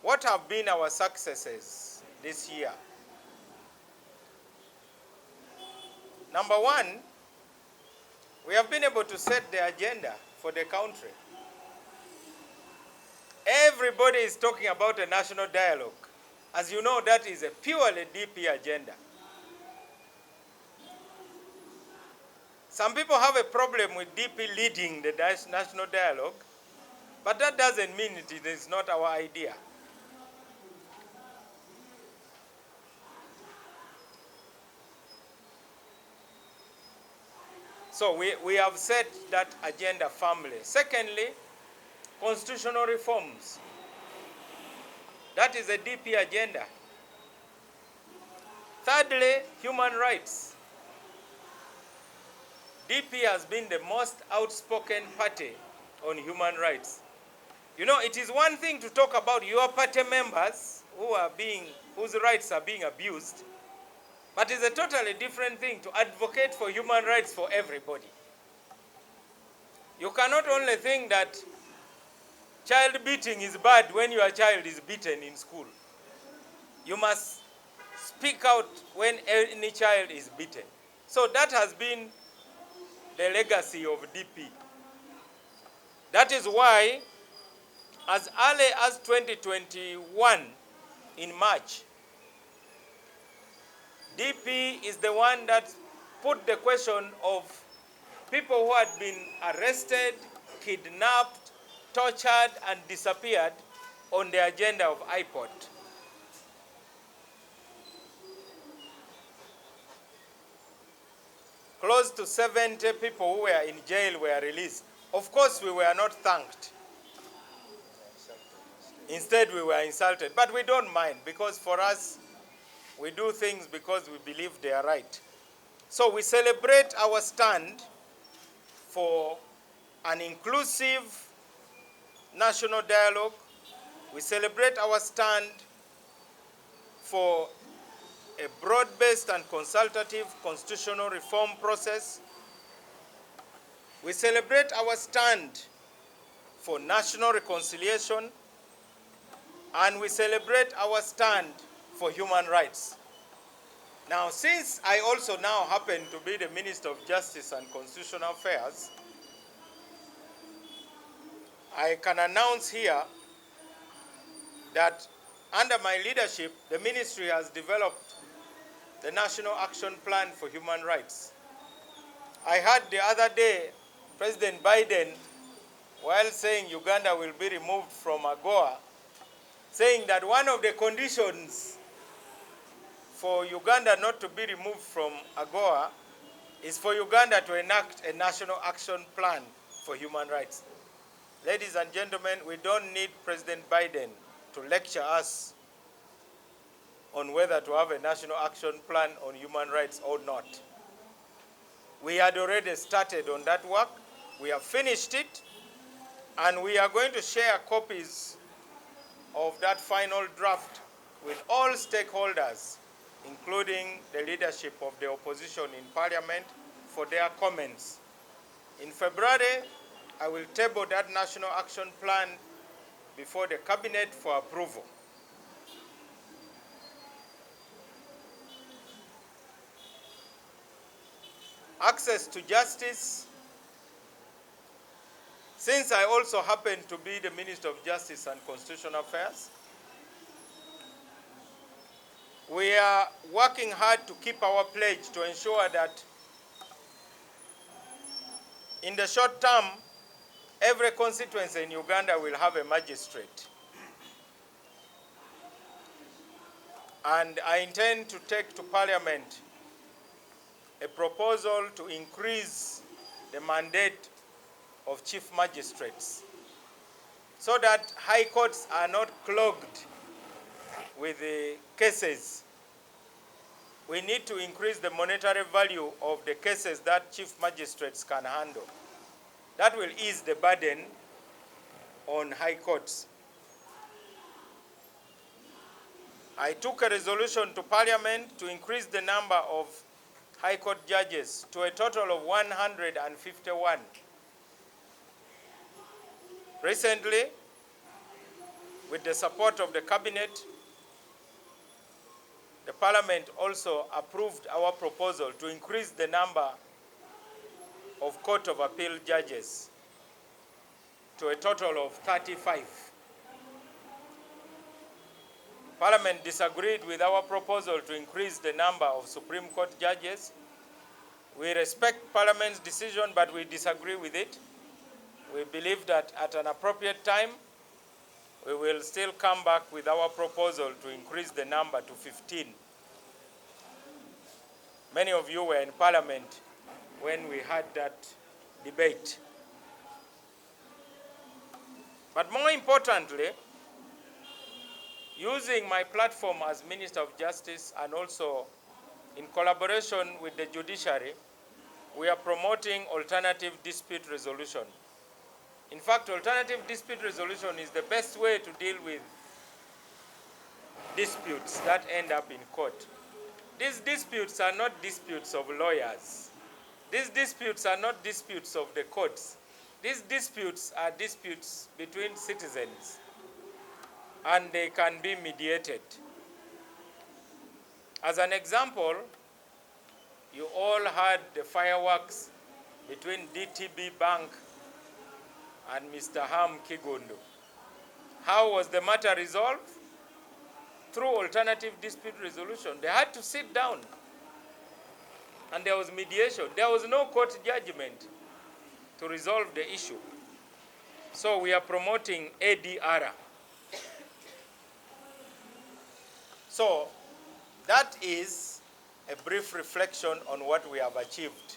What have been our successes this year? Number one, we have been able to set the agenda for the country. Everybody is talking about a national dialogue. As you know, that is a purely DP agenda. Some people have a problem with DP leading the national dialogue, but that doesn't mean it is not our idea. So we have set that agenda firmly. Secondly, constitutional reforms. That is a DP agenda. Thirdly, human rights. DP has been the most outspoken party on human rights. You know, it is one thing to talk about your party members whose rights are being abused, but it's a totally different thing to advocate for human rights for everybody. You cannot only think that child beating is bad when your child is beaten in school. You must speak out when any child is beaten. So that has been the legacy of DP. That is why, as early as 2021, in March, DP is the one that put the question of people who had been arrested, kidnapped, tortured, and disappeared on the agenda of IPOD. Close to 70 people who were in jail were released. Of course, we were not thanked. Instead, we were insulted. But we don't mind, because for us, we do things because we believe they are right. So we celebrate our stand for an inclusive national dialogue. We celebrate our stand for a broad-based and consultative constitutional reform process. We celebrate our stand for national reconciliation, and we celebrate our stand for human rights. Now, since I also now happen to be the Minister of Justice and Constitutional Affairs, I can announce here that under my leadership, the ministry has developed the National Action Plan for Human Rights. I heard the other day President Biden, while saying Uganda will be removed from AGOA, saying that one of the conditions for Uganda not to be removed from AGOA is for Uganda to enact a national action plan for human rights. Ladies and gentlemen, we don't need President Biden to lecture us on whether to have a national action plan on human rights or not. We had already started on that work. We have finished it, and we are going to share copies of that final draft with all stakeholders, including the leadership of the opposition in Parliament, for their comments. In February, I will table that national action plan before the Cabinet for approval. Access to justice. Since I also happen to be the Minister of Justice and Constitutional Affairs, we are working hard to keep our pledge to ensure that in the short term, every constituency in Uganda will have a magistrate. And I intend to take to Parliament a proposal to increase the mandate of chief magistrates so that high courts are not clogged with the cases. We need to increase the monetary value of the cases that chief magistrates can handle. That will ease the burden on high courts. I took a resolution to Parliament to increase the number of High Court judges to a total of 151. Recently, With the support of the Cabinet, the Parliament also approved our proposal to increase the number of Court of Appeal judges to a total of 35. Parliament disagreed with our proposal to increase the number of Supreme Court judges. We respect Parliament's decision, but we disagree with it. We believe that at an appropriate time, we will still come back with our proposal to increase the number to 15. Many of you were in Parliament when we had that debate. But more importantly, using my platform as Minister of Justice and also in collaboration with the judiciary, we are promoting alternative dispute resolution. In fact, alternative dispute resolution is the best way to deal with disputes that end up in court. These disputes are not disputes of lawyers. These disputes are not disputes of the courts. These disputes are disputes between citizens, and they can be mediated. As an example, you all had the fireworks between DTB Bank and Mr. Ham Kigundu. How was the matter resolved? Through alternative dispute resolution. They had to sit down, and there was mediation. There was no court judgment to resolve the issue. So we are promoting ADR. So that is a brief reflection on what we have achieved.